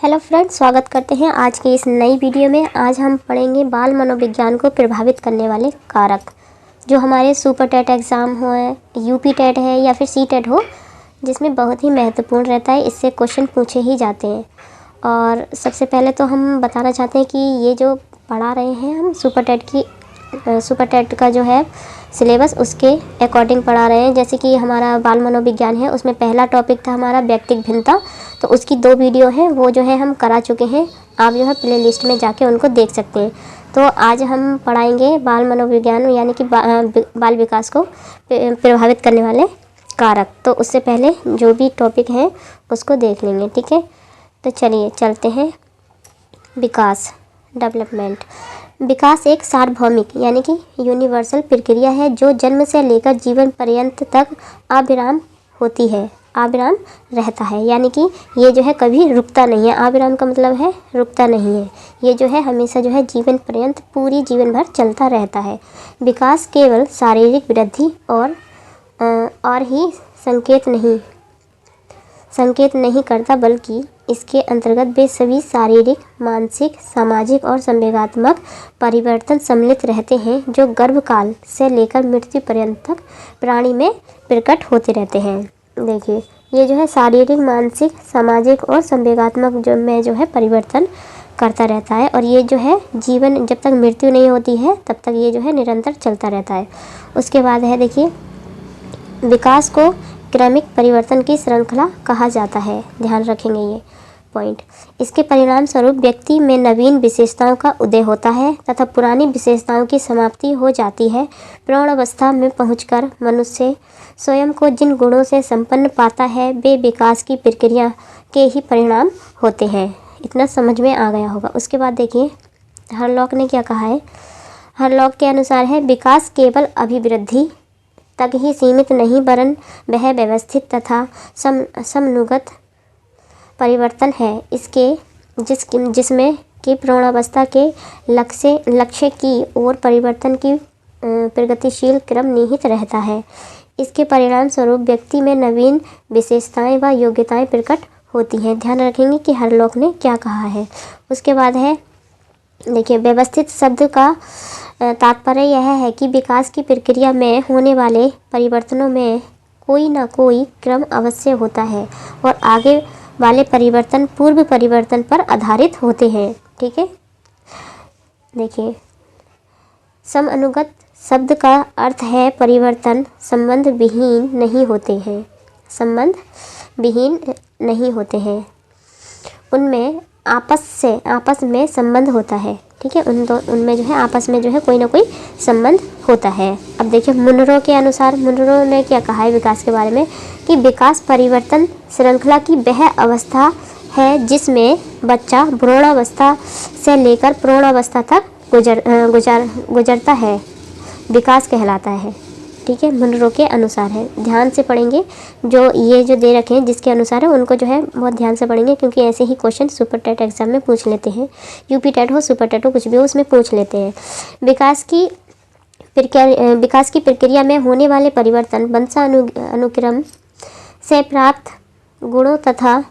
Hello friends, स्वागत करते हैं आज की इस नई वीडियो में। आज हम पढ़ेंगे बाल मनोविज्ञान को प्रभावित करने वाले कारक। जो हमारे सुपर टेट एग्ज़ाम हो, यूपी टेट है या फिर सी टेट हो, जिसमें बहुत ही महत्वपूर्ण रहता है, इससे क्वेश्चन पूछे ही जाते हैं। और सबसे पहले तो हम बताना चाहते हैं कि ये जो पढ़ा रहे हैं हम सुपर टेट का जो है सिलेबस, उसके अकॉर्डिंग पढ़ा रहे हैं। जैसे कि हमारा बाल मनोविज्ञान है, उसमें पहला टॉपिक था हमारा व्यक्तिक भिन्नता, तो उसकी 2 वीडियो हैं, वो जो है हम करा चुके हैं। आप जो है प्ले लिस्ट में जाके उनको देख सकते हैं। तो आज हम पढ़ाएंगे बाल मनोविज्ञान यानी कि बाल विकास को प्रभावित करने वाले कारक। तो उससे पहले जो भी टॉपिक है उसको देख लेंगे, ठीक है। तो चलिए चलते हैं। विकास, डेवलपमेंट। विकास एक सार्वभौमिक यानी कि यूनिवर्सल प्रक्रिया है जो जन्म से लेकर जीवन पर्यंत तक अविराम होती है, अविराम रहता है। यानी कि ये जो है कभी रुकता नहीं है। अविराम का मतलब है रुकता नहीं है। ये जो है हमेशा जो है जीवन पर्यंत, पूरी जीवन भर चलता रहता है। विकास केवल शारीरिक वृद्धि और ही संकेत नहीं करता, बल्कि इसके अंतर्गत वे सभी शारीरिक, मानसिक, सामाजिक और संवेगात्मक परिवर्तन सम्मिलित रहते हैं जो गर्भकाल से लेकर मृत्यु पर्यंत तक प्राणी में प्रकट होते रहते हैं। देखिए, ये जो है शारीरिक, मानसिक, सामाजिक और संवेगात्मक जो है परिवर्तन करता रहता है। और ये जो है जीवन, जब तक मृत्यु नहीं होती है तब तक ये जो है निरंतर चलता रहता है। उसके बाद है, देखिए, विकास को क्रमिक परिवर्तन की श्रृंखला कहा जाता है। ध्यान रखेंगे ये पॉइंट। इसके परिणाम स्वरूप व्यक्ति में नवीन विशेषताओं का उदय होता है तथा पुरानी विशेषताओं की समाप्ति हो जाती है। प्रौढ़ अवस्था में पहुंचकर मनुष्य स्वयं को जिन गुणों से संपन्न पाता है वे विकास की प्रक्रिया के ही परिणाम होते हैं। इतना समझ में आ गया होगा। उसके बाद देखिए, हरलॉक ने क्या कहा है। हरलॉक के अनुसार है, विकास केवल अभिवृद्धि तक ही सीमित नहीं, वरन वह व्यवस्थित तथा समनुगत परिवर्तन है। जिसमें कि प्रौढ़ावस्था के लक्ष्य की ओर परिवर्तन की प्रगतिशील क्रम निहित रहता है। इसके परिणाम स्वरूप व्यक्ति में नवीन विशेषताएं व योग्यताएं प्रकट होती हैं। ध्यान रखेंगे कि हरलॉक ने क्या कहा है। उसके बाद है, देखिए, व्यवस्थित शब्द का तात्पर्य यह है कि विकास की प्रक्रिया में होने वाले परिवर्तनों में कोई ना कोई क्रम अवश्य होता है और आगे वाले परिवर्तन पूर्व परिवर्तन पर आधारित होते हैं। ठीक है। देखिए, समनुगत शब्द का अर्थ है परिवर्तन संबंध विहीन नहीं होते हैं, संबंध विहीन नहीं होते हैं, उनमें आपस में संबंध होता है। ठीक है, उनमें जो है आपस में जो है कोई ना कोई संबंध होता है। अब देखिए, मुनरो के अनुसार, मुनरो ने क्या कहा है विकास के बारे में, कि विकास परिवर्तन श्रृंखला की वह अवस्था है जिसमें बच्चा भ्रूणावस्था से लेकर प्रौढ़ावस्था तक गुजरता है, विकास कहलाता है। ठीक है, मुनरो के अनुसार है। ध्यान से पढ़ेंगे, जो ये जो दे रखे हैं जिसके अनुसार है उनको जो है बहुत ध्यान से पढ़ेंगे, क्योंकि ऐसे ही क्वेश्चन सुपर टेट एग्जाम में पूछ लेते हैं। यूपी टेट हो, सुपर टेट हो, कुछ भी हो, उसमें पूछ लेते हैं। विकास की प्रक्रिया में होने वाले परिवर्तन वंशानुक्रम से प्राप्त गुणों तथा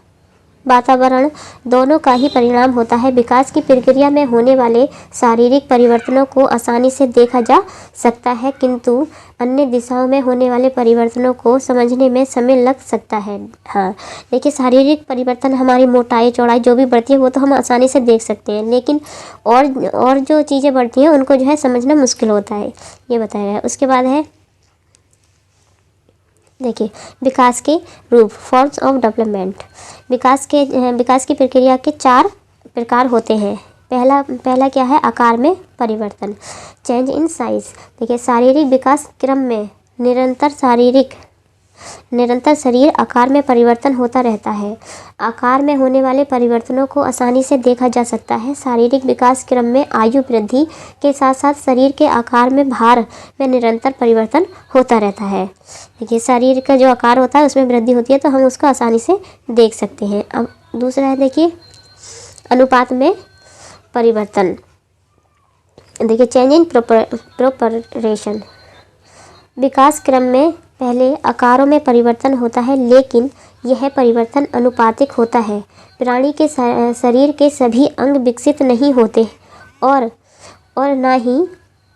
वातावरण दोनों का ही परिणाम होता है। विकास की प्रक्रिया में होने वाले शारीरिक परिवर्तनों को आसानी से देखा जा सकता है, किंतु अन्य दिशाओं में होने वाले परिवर्तनों को समझने में समय लग सकता है। हाँ, देखिए, शारीरिक परिवर्तन, हमारी मोटाई चौड़ाई जो भी बढ़ती है वो तो हम आसानी से देख सकते हैं, लेकिन और जो चीज़ें बढ़ती हैं उनको जो है समझना मुश्किल होता है, ये बताया गया है। उसके बाद है, देखिए, विकास के रूप, फॉर्म्स ऑफ डेवलपमेंट। विकास की प्रक्रिया के 4 प्रकार होते हैं। पहला क्या है, आकार में परिवर्तन, चेंज इन साइज। देखिए, शारीरिक विकास क्रम में निरंतर शरीर आकार में परिवर्तन होता रहता है। आकार में होने वाले परिवर्तनों को आसानी से देखा जा सकता है। शारीरिक विकास क्रम में आयु वृद्धि के साथ साथ शरीर के आकार में, भार में निरंतर परिवर्तन होता रहता है। देखिए, शरीर का जो आकार होता है उसमें वृद्धि होती है, तो हम उसको आसानी से देख सकते हैं। अब दूसरा है, देखिए, अनुपात में परिवर्तन। देखिए, चेंज इन प्रोपोर्शन। विकास क्रम में पहले आकारों में परिवर्तन होता है, लेकिन यह परिवर्तन अनुपातिक होता है। प्राणी के शरीर के सभी अंग विकसित नहीं होते और न ही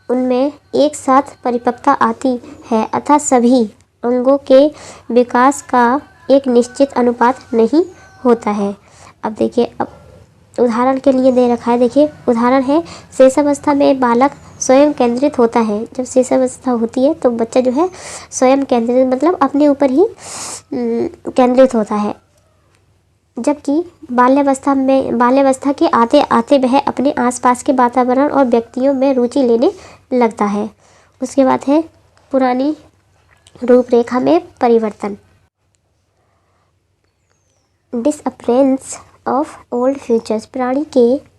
उनमें एक साथ परिपक्वता आती है, अतः सभी अंगों के विकास का एक निश्चित अनुपात नहीं होता है। अब देखिए, अब उदाहरण के लिए दे रखा है। देखिए उदाहरण है, शेषावस्था में बालक स्वयं केंद्रित होता है। जब शेषावस्था होती है तो बच्चा जो है स्वयं केंद्रित मतलब अपने ऊपर ही केंद्रित होता है, जबकि बाल्यावस्था के आते आते वह अपने आसपास के वातावरण और व्यक्तियों में रुचि लेने लगता है। उसके बाद है पुरानी रूपरेखा में परिवर्तन। डिसअपरेंस ऑफ ओल्ड फीचर्स। प्राणी के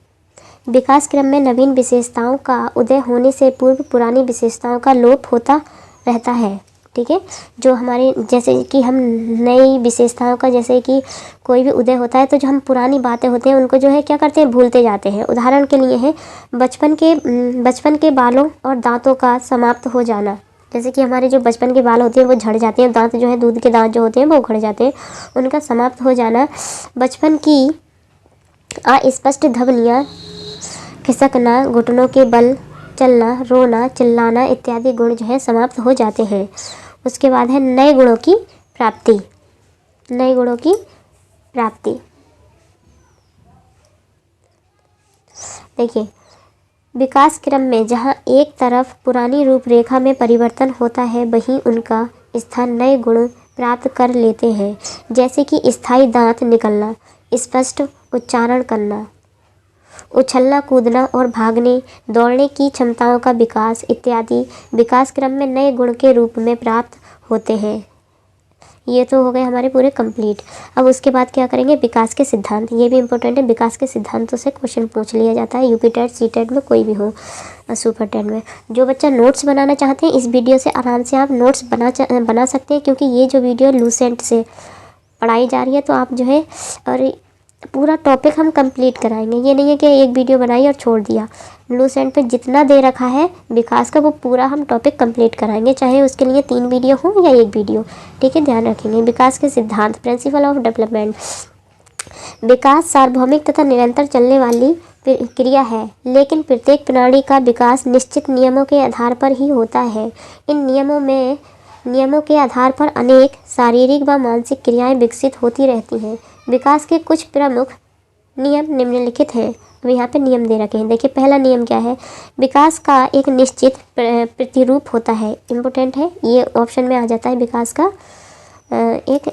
विकास क्रम में नवीन विशेषताओं का उदय होने से पूर्व पुरानी विशेषताओं का लोप होता रहता है। ठीक है, जो हमारे जैसे कि हम नई विशेषताओं का जैसे कि कोई भी उदय होता है तो जो हम पुरानी बातें होते हैं उनको जो है क्या करते हैं, भूलते जाते हैं। उदाहरण के लिए है बचपन के बालों और दांतों का समाप्त हो जाना। जैसे कि हमारे जो बचपन के बाल होते हैं वो झड़ जाते हैं, दांत जो है दूध के दांत जो होते हैं वो उखड़ जाते हैं, उनका समाप्त हो जाना। बचपन की अस्पष्ट ध्वनियाँ, खिसकना, घुटनों के बल चलना, रोना, चिल्लाना इत्यादि गुण जो है समाप्त हो जाते हैं। उसके बाद है नए गुणों की प्राप्ति। नए गुणों की प्राप्ति, देखिए विकास क्रम में जहाँ एक तरफ पुरानी रूपरेखा में परिवर्तन होता है, वहीं उनका स्थान नए गुण प्राप्त कर लेते हैं, जैसे कि स्थायी दांत निकलना, स्पष्ट उच्चारण करना, उछलना कूदना और भागने दौड़ने की क्षमताओं का विकास इत्यादि विकास क्रम में नए गुण के रूप में प्राप्त होते हैं। ये तो हो गए हमारे पूरे कंप्लीट। अब उसके बाद क्या करेंगे, विकास के सिद्धांत। ये भी इंपॉर्टेंट है, विकास के सिद्धांतों से क्वेश्चन पूछ लिया जाता है यूपी टेट, सी टेट में कोई भी हो, सुपर टेट में। जो बच्चा नोट्स बनाना चाहते हैं इस वीडियो से आराम से आप नोट्स बना सकते हैं, क्योंकि ये जो वीडियो लूसेंट से पढ़ाई जा रही है तो आप जो है और पूरा टॉपिक हम कंप्लीट कराएंगे। ये नहीं है कि एक वीडियो बनाई और छोड़ दिया। लूसेंट पे जितना दे रखा है विकास का वो पूरा हम टॉपिक कंप्लीट कराएंगे, चाहे उसके लिए 3 वीडियो हो या 1 वीडियो। ठीक है, ध्यान रखेंगे। विकास के सिद्धांत, प्रिंसिपल ऑफ डेवलपमेंट। विकास सार्वभौमिक तथा निरंतर चलने वाली क्रिया है, लेकिन प्रत्येक प्राणी का विकास निश्चित नियमों के आधार पर ही होता है। इन नियमों के आधार पर अनेक शारीरिक व मानसिक क्रियाएं विकसित होती रहती हैं। विकास के कुछ प्रमुख नियम निम्नलिखित हैं। अब यहाँ पे नियम दे रखे हैं। देखिए पहला नियम क्या है, विकास का एक निश्चित प्रतिरूप होता है। इम्पोर्टेंट है, ये ऑप्शन में आ जाता है। विकास का एक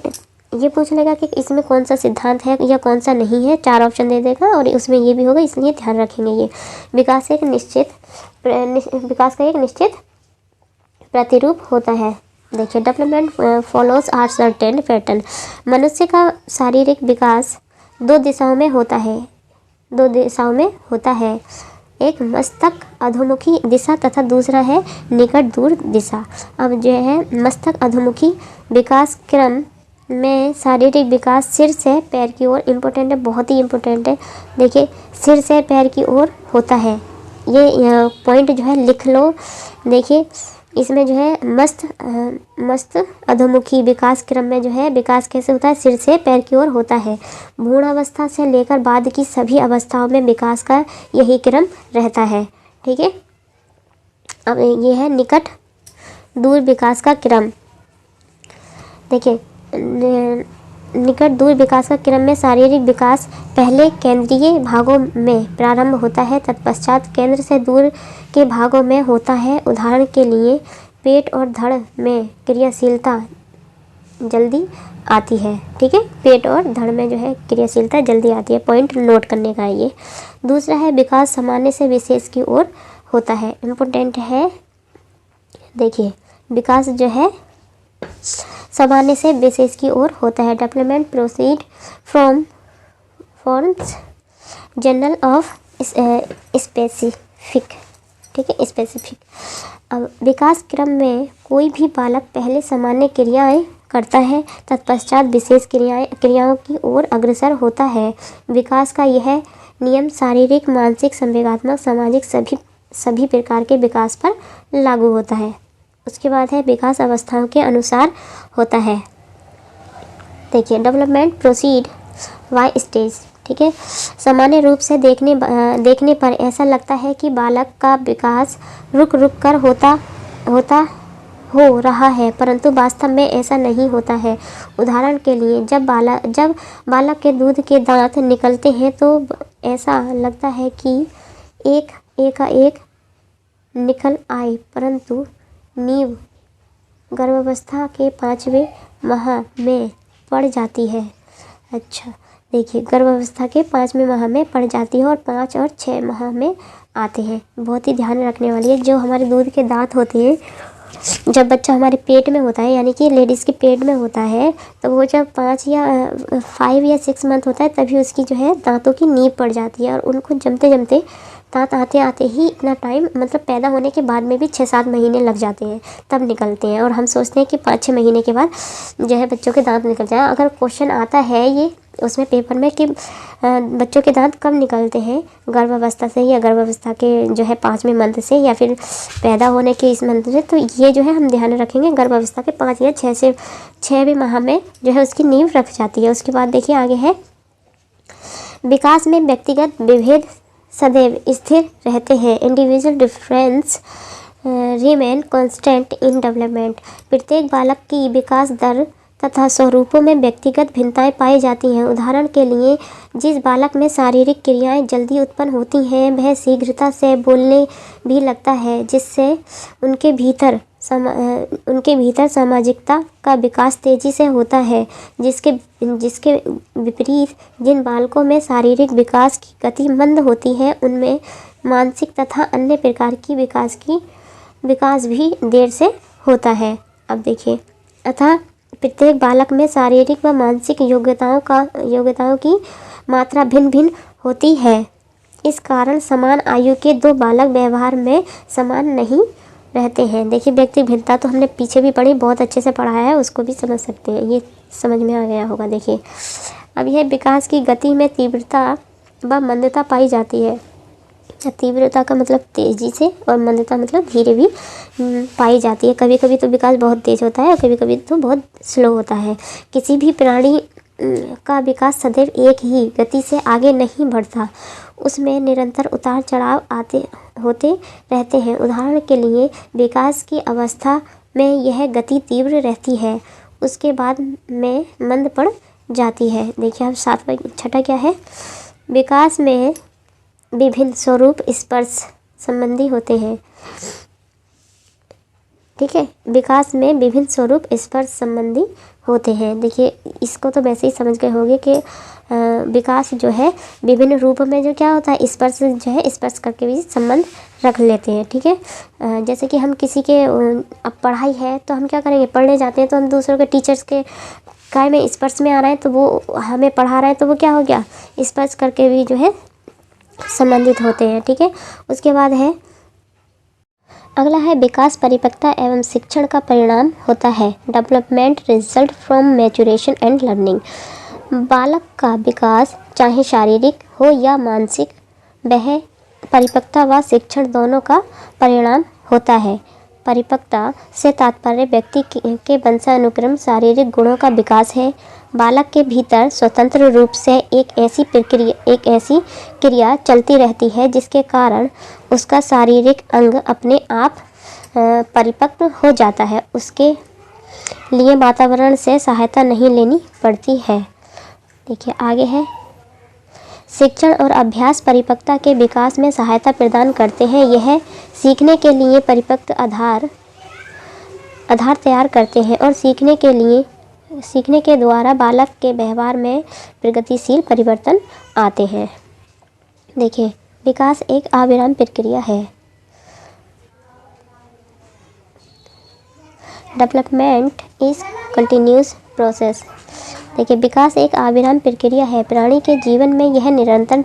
ये पूछ लेगा कि इसमें कौन सा सिद्धांत है या कौन सा नहीं है, 4 ऑप्शन दे देगा और उसमें ये भी होगा, इसलिए ध्यान रखेंगे। ये विकास का एक निश्चित प्रतिरूप होता है। देखिए development follows are certain pattern. मनुष्य का शारीरिक विकास 2 दिशाओं में होता है। एक मस्तक अधोमुखी दिशा तथा दूसरा है निकट दूर दिशा। अब जो है मस्तक अधोमुखी विकास क्रम में शारीरिक विकास सिर से पैर की ओर, इम्पोर्टेंट है, बहुत ही इम्पोर्टेंट है। देखिए सिर से पैर की ओर होता है, ये पॉइंट जो है लिख लो। देखिए इसमें जो है मस्त अधोमुखी विकास क्रम में जो है विकास कैसे होता है, सिर से पैर की ओर होता है। भ्रूण अवस्था से लेकर बाद की सभी अवस्थाओं में विकास का यही क्रम रहता है। ठीक है, अब ये है निकट दूर विकास का क्रम। देखिए निकट दूर विकास का क्रम में शारीरिक विकास पहले केंद्रीय भागों में प्रारंभ होता है, तत्पश्चात केंद्र से दूर के भागों में होता है। उदाहरण के लिए पेट और धड़ में क्रियाशीलता जल्दी आती है। ठीक है, पेट और धड़ में जो है क्रियाशीलता जल्दी आती है, पॉइंट नोट करने का है ये। दूसरा है विकास सामान्य से विशेष की ओर होता है। इम्पोर्टेंट है, देखिए विकास जो है सामान्य से विशेष की ओर होता है। Development proceed from forms general of specific. ठीक है, स्पेसिफिक। अब विकास क्रम में कोई भी बालक पहले सामान्य क्रियाएं करता है, तत्पश्चात विशेष क्रियाओं की ओर अग्रसर होता है। विकास का यह नियम शारीरिक, मानसिक, संवेगात्मक, सामाजिक सभी प्रकार के विकास पर लागू होता है। उसके बाद है विकास अवस्थाओं के अनुसार होता है। देखिए डेवलपमेंट प्रोसीड वाई स्टेज, ठीक है। सामान्य रूप से देखने पर ऐसा लगता है कि बालक का विकास रुक रुक कर हो रहा है, परंतु वास्तव में ऐसा नहीं होता है। उदाहरण के लिए जब बालक के दूध के दांत निकलते हैं तो ऐसा लगता है कि एक निकल आए, परंतु नींव गर्भावस्था के 5वें माह में पड़ जाती है। अच्छा देखिए, गर्भावस्था के 5वें माह में पड़ जाती है और 5 और 6 माह में आते हैं। बहुत ही ध्यान रखने वाली है। जो हमारे दूध के दांत होते हैं, जब बच्चा हमारे पेट में होता है, यानी कि लेडीज़ के पेट में होता है, तो वो जब 5 या 5 या 6 मंथ होता है तभी उसकी जो है दांतों की नींव पड़ जाती है। और उनको जमते दांत आते ही इतना टाइम, मतलब पैदा होने के बाद में भी 6-7 महीने लग जाते हैं, तब निकलते हैं। और हम सोचते हैं कि 5-6 महीने के बाद जो है बच्चों के दांत निकल जाए। अगर क्वेश्चन आता है ये उसमें पेपर में कि बच्चों के दांत कब निकलते हैं, गर्भावस्था से या गर्भावस्था के जो है 5वें मंथ से या फिर पैदा होने के इस मंथ से, तो ये जो है हम ध्यान रखेंगे गर्भावस्था के 5 या 6वें माह में जो है उसकी नींव रख जाती है। उसके बाद देखिए आगे है, विकास में व्यक्तिगत विभेद सदैव स्थिर रहते हैं। Individual difference remain constant in development. प्रत्येक बालक की विकास दर तथा स्वरूपों में व्यक्तिगत भिन्नताएं पाई जाती हैं। उदाहरण के लिए जिस बालक में शारीरिक क्रियाएं जल्दी उत्पन्न होती हैं वह शीघ्रता से बोलने भी लगता है, जिससे उनके भीतर सामाजिकता का विकास तेजी से होता है। जिसके विपरीत जिन बालकों में शारीरिक विकास की गति मंद होती है उनमें मानसिक तथा अन्य प्रकार की विकास भी देर से होता है। अब देखिए, अतः प्रत्येक बालक में शारीरिक व मानसिक योग्यताओं की मात्रा भिन्न भिन्न होती है। इस कारण समान आयु के 2 बालक व्यवहार में समान नहीं रहते हैं। देखिए, व्यक्तिगत भिन्नता तो हमने पीछे भी पढ़ी, बहुत अच्छे से पढ़ाया है, उसको भी समझ सकते हैं, ये समझ में आ गया होगा। देखिए अब यह विकास की गति में तीव्रता व मंदता पाई जाती है। तीव्रता का मतलब तेज़ी से और मंदता मतलब धीरे भी पाई जाती है। कभी कभी तो विकास बहुत तेज़ होता है और कभी कभी तो बहुत स्लो होता है। किसी भी प्राणी का विकास सदैव एक ही गति से आगे नहीं बढ़ता, उसमें निरंतर उतार चढ़ाव होते रहते हैं। उदाहरण के लिए विकास की अवस्था में यह गति तीव्र रहती है, उसके बाद में मंद पड़ जाती है। देखिए अब 6वां क्या है, विकास में विभिन्न स्वरूप स्पर्श संबंधी होते हैं। ठीक है, विकास में विभिन्न स्वरूप स्पर्श संबंधी होते हैं। देखिए इसको तो वैसे ही समझ गए होंगे कि विकास जो है विभिन्न रूप में जो क्या होता है, स्पर्श जो है स्पर्श करके भी संबंध रख लेते हैं। ठीक है, जैसे कि हम किसी के अब पढ़ाई है तो हम क्या करेंगे, पढ़ने जाते हैं तो हम दूसरों के टीचर्स के काय में स्पर्श में आ रहे हैं तो वो हमें पढ़ा रहे हैं तो वो क्या हो गया, स्पर्श करके भी जो है संबंधित होते हैं। ठीक है, उसके बाद है अगला है विकास परिपक्वता एवं शिक्षण का परिणाम होता है। Development result from maturation and learning. बालक का विकास चाहे शारीरिक हो या मानसिक, वह परिपक्वता व शिक्षण दोनों का परिणाम होता है। परिपक्वता से तात्पर्य व्यक्ति के वंशानुक्रम शारीरिक गुणों का विकास है। बालक के भीतर स्वतंत्र रूप से एक ऐसी क्रिया चलती रहती है जिसके कारण उसका शारीरिक अंग अपने आप परिपक्व हो जाता है। उसके लिए वातावरण से सहायता नहीं लेनी पड़ती है। देखिए आगे है, शिक्षण और अभ्यास परिपक्वता के विकास में सहायता प्रदान करते हैं। यह सीखने के लिए परिपक्व आधार तैयार करते हैं और सीखने के द्वारा बालक के व्यवहार में प्रगतिशील परिवर्तन आते हैं। देखिए विकास एक अविराम प्रक्रिया है। Development is continuous process. देखिए विकास एक अविराम प्रक्रिया है। प्राणी के जीवन में यह निरंतर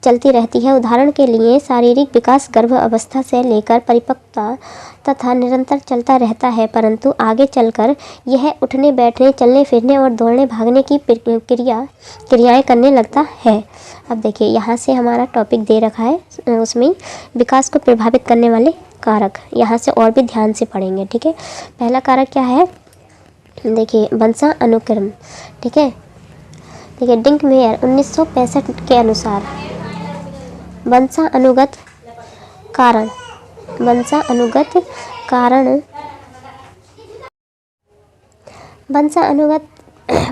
चलती रहती है। उदाहरण के लिए शारीरिक विकास गर्भ अवस्था से लेकर परिपक्वता तथा निरंतर चलता रहता है, परंतु आगे चलकर यह उठने बैठने चलने फिरने और दौड़ने भागने की क्रियाएं करने लगता है। अब देखिए यहाँ से हमारा टॉपिक दे रखा है, उसमें विकास को प्रभावित करने वाले कारक यहाँ से और भी ध्यान से पढ़ेंगे, ठीक है। पहला कारक क्या है, देखिए वंशानुक्रम, ठीक है। देखिए डिंकमेयर 1965 के अनुसार वंशानुगत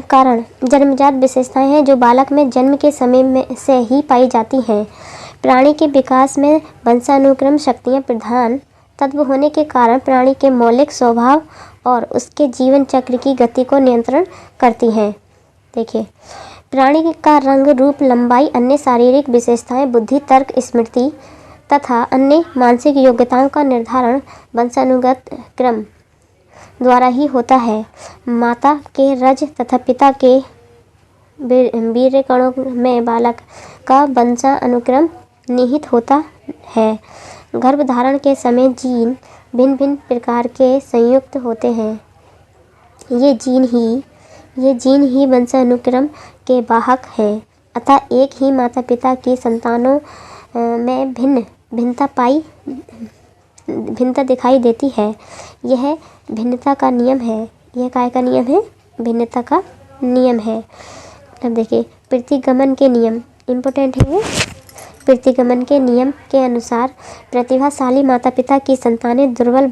कारण जन्मजात विशेषताएं हैं जो बालक में जन्म के समय में से ही पाई जाती हैं। प्राणी के विकास में वंशानुक्रम शक्तियां प्रधान तत्व होने के कारण प्राणी के मौलिक स्वभाव और उसके जीवन चक्र की गति को नियंत्रण करती हैं। देखिए प्राणी का रंग, रूप, लंबाई, अन्य शारीरिक विशेषताएं, बुद्धि, तर्क, स्मृति तथा अन्य मानसिक योग्यताओं का निर्धारण वंशानुगत क्रम द्वारा ही होता है। माता के रज तथा पिता के वीर्य कणों में बालक का वंशानुक्रम निहित होता है। गर्भधारण के समय जीन भिन्न भिन्न प्रकार के संयुक्त होते हैं। ये जीन ही वंशानुक्रम के वाहक हैं। अतः एक ही माता पिता की संतानों में भिन्नता दिखाई देती है। यह भिन्नता का नियम है। यह काय का नियम है? भिन्नता का नियम है। अब देखिए प्रतिगमन के नियम इम्पोर्टेंट है ये। प्रतिगमन के नियम के अनुसार प्रतिभाशाली माता पिता की संतानें दुर्बल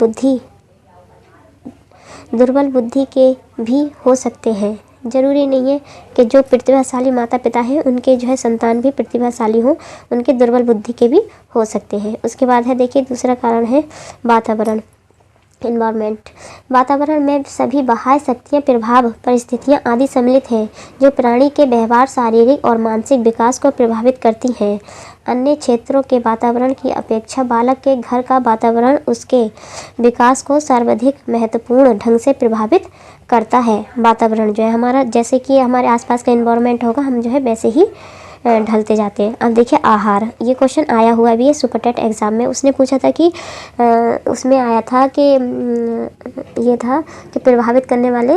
बुद्धि के भी हो सकते हैं। जरूरी नहीं है कि जो प्रतिभाशाली माता पिता हैं उनके जो है संतान भी प्रतिभाशाली हों, उनके दुर्बल बुद्धि के भी हो सकते हैं। उसके बाद है देखिए दूसरा कारण है वातावरण, एनवायरनमेंट। वातावरण में सभी बाह्य शक्तियाँ, प्रभाव, परिस्थितियाँ आदि सम्मिलित हैं जो प्राणी के व्यवहार, शारीरिक और मानसिक विकास को प्रभावित करती हैं। अन्य क्षेत्रों के वातावरण की अपेक्षा बालक के घर का वातावरण उसके विकास को सर्वाधिक महत्वपूर्ण ढंग से प्रभावित करता है। वातावरण जो है हमारा, जैसे कि हमारे आसपास का एनवायरनमेंट होगा, हम जो है वैसे ही ढलते जाते हैं। अब देखिए आहार, ये क्वेश्चन आया हुआ भी है सुपर टेट एग्ज़ाम में। उसने पूछा था कि उसमें आया था कि ये था कि प्रभावित करने वाले,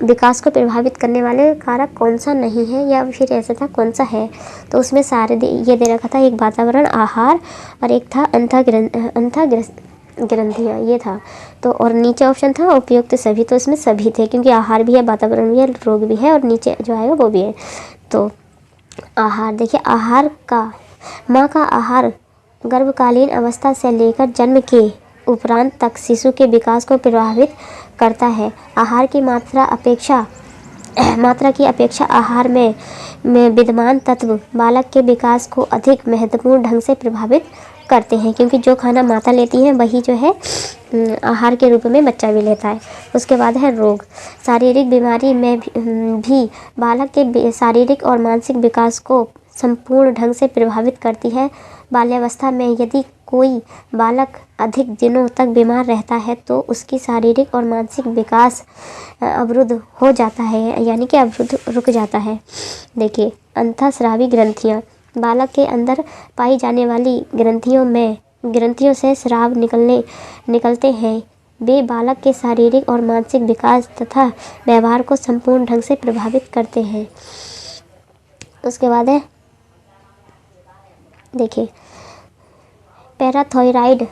विकास को प्रभावित करने वाले कारक कौन सा नहीं है, या फिर ऐसा था कौन सा है। तो उसमें सारे ये दे रखा था, एक वातावरण, आहार और एक था ग्रंथियाँ, ये था। तो और नीचे ऑप्शन था उपयुक्त सभी, तो इसमें सभी थे क्योंकि आहार भी है, वातावरण भी है, रोग भी है और नीचे जो आएगा वो भी है। तो आहार, देखिए आहार का, माँ का आहार गर्भकालीन अवस्था से लेकर जन्म के उपरांत तक शिशु के विकास को प्रभावित करता है। आहार की मात्रा की अपेक्षा आहार में विद्यमान तत्व बालक के विकास को अधिक महत्वपूर्ण ढंग से प्रभावित करते हैं, क्योंकि जो खाना माता लेती है वही जो है आहार के रूप में बच्चा भी लेता है। उसके बाद है रोग। शारीरिक बीमारी में भी बालक के शारीरिक और मानसिक विकास को संपूर्ण ढंग से प्रभावित करती है। बाल्यावस्था में यदि कोई बालक अधिक दिनों तक बीमार रहता है तो उसकी शारीरिक और मानसिक विकास अवरुद्ध हो जाता है, यानी कि अवरुद्ध रुक जाता है। देखिए अंतःस्रावी ग्रंथियाँ, बालक के अंदर पाई जाने वाली ग्रंथियों से स्राव निकलते हैं। वे बालक के शारीरिक और मानसिक विकास तथा व्यवहार को संपूर्ण ढंग से प्रभावित करते हैं। उसके बाद है देखिए पैराथायराइड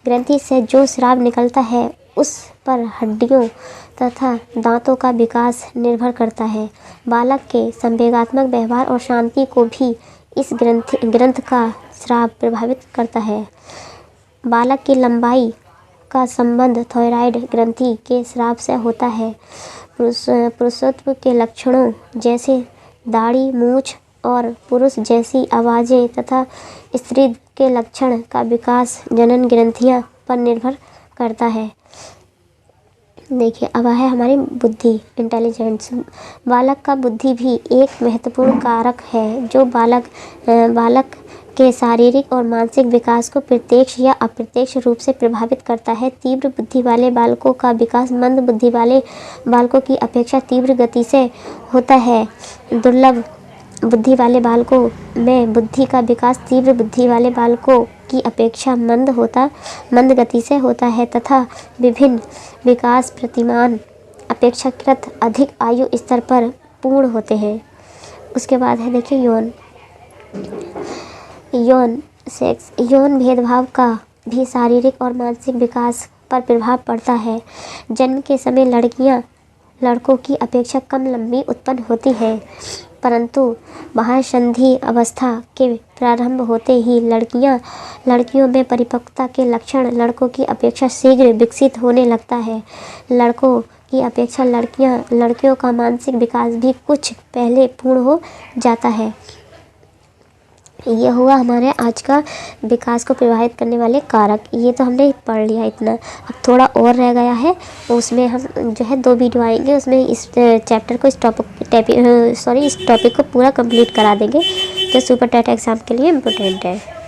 ग्रंथि से जो स्राव निकलता है उस पर हड्डियों तथा दांतों का विकास निर्भर करता है। बालक के संवेगात्मक व्यवहार और शांति को भी इस ग्रंथ का स्राव प्रभावित करता है। बालक की लंबाई का संबंध थायराइड ग्रंथि के स्राव से होता है। पुरुषत्व के लक्षणों जैसे दाढ़ी, मूछ और पुरुष जैसी आवाज़ें तथा स्त्री के लक्षण का विकास जनन ग्रंथियां पर निर्भर करता है। देखिए अब है हमारी बुद्धि, इंटेलिजेंस। बालक का बुद्धि भी एक महत्वपूर्ण कारक है जो बालक के शारीरिक और मानसिक विकास को प्रत्यक्ष या अप्रत्यक्ष रूप से प्रभावित करता है। तीव्र बुद्धि वाले बालकों का विकास मंद बुद्धि वाले बालकों की अपेक्षा तीव्र गति से होता है। दुर्लभ बुद्धि वाले बालकों में बुद्धि का विकास तीव्र बुद्धि वाले बालकों की अपेक्षा मंद गति से होता है तथा विभिन्न विकास प्रतिमान अपेक्षाकृत अधिक आयु स्तर पर पूर्ण होते हैं। उसके बाद है देखिए यौन सेक्स यौन भेदभाव का भी शारीरिक और मानसिक विकास पर प्रभाव पड़ता है। जन्म के समय लड़कियां लड़कों की अपेक्षा कम लंबी उत्पन्न होती हैं, परंतु महासंधि अवस्था के प्रारंभ होते ही लड़कियों में परिपक्वता के लक्षण लड़कों की अपेक्षा शीघ्र विकसित होने लगता है। लड़कों की अपेक्षा लड़कियों का मानसिक विकास भी कुछ पहले पूर्ण हो जाता है। ये हुआ हमारे आज का विकास को प्रभावित करने वाले कारक। ये तो हमने पढ़ लिया इतना। अब थोड़ा और रह गया है, उसमें हम जो है 2 वीडियो आएंगे, उसमें इस चैप्टर को इस टॉपिक को पूरा कंप्लीट करा देंगे, जो सुपर टेट एग्ज़ाम के लिए इम्पोर्टेंट है।